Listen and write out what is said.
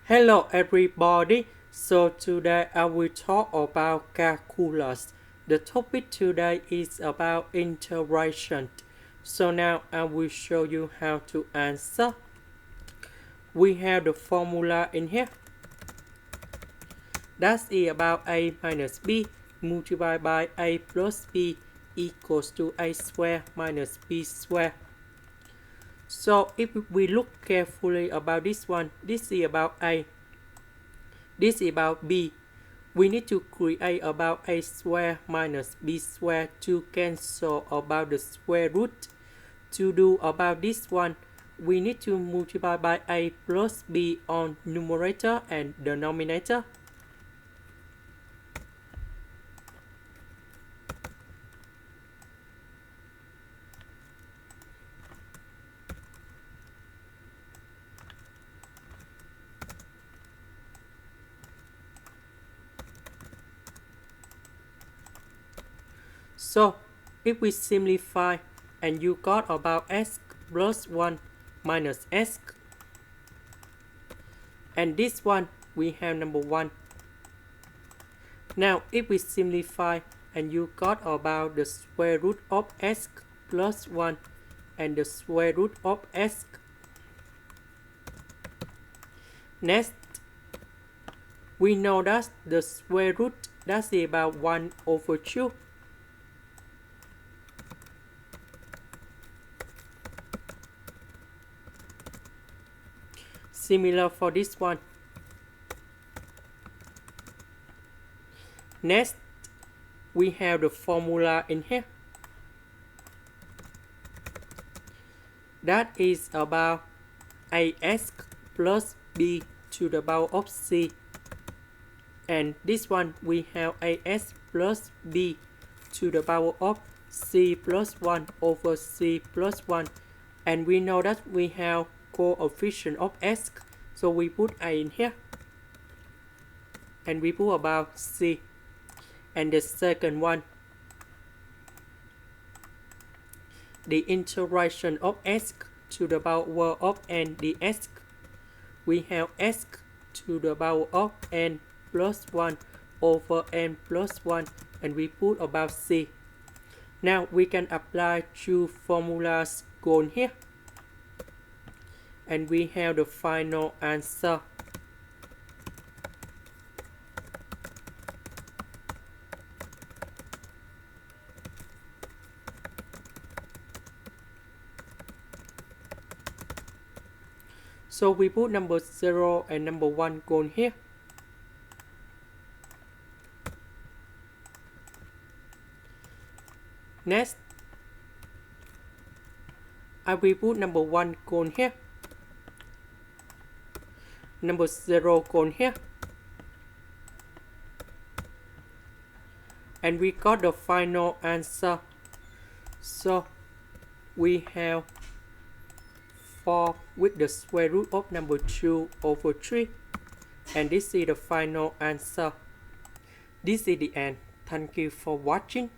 Hello everybody, so today I will talk about calculus. The topic today is about integration. So now I will show you how to answer. We have the formula in here. That's about a minus b multiplied by a plus b equals to a square minus b square. So if we look carefully about this one, this is about a, this is about b. We need to create about a square minus b square to cancel about the square root. To do about this one, we need to multiply by a plus b on numerator and denominator. So, if we simplify, and you got about x plus 1 minus x, and this one, we have number 1. Now, if we simplify, and you got about the square root of x plus 1, and the square root of x. Next, we know that the square root, that's about 1 over 2. Similar for this one. Next, we have the formula in here. That is about ax plus b to the power of c. And this one, we have ax plus b to the power of c plus 1 over c plus 1. And we know that we have coefficient of x, so we put a in here, and we put about c. And the second one, the integration of x to the power of n dx, we have x to the power of n plus 1 over n plus 1, and we put about c. Now we can apply two formulas going here, and we have the final answer. So we put number 0 and number 1 going here. Next, I will put number 1 going here. Number 0 going here. And we got the final answer. So we have 4 with the square root of number 2 over 3. And this is the final answer. This is the end. Thank you for watching.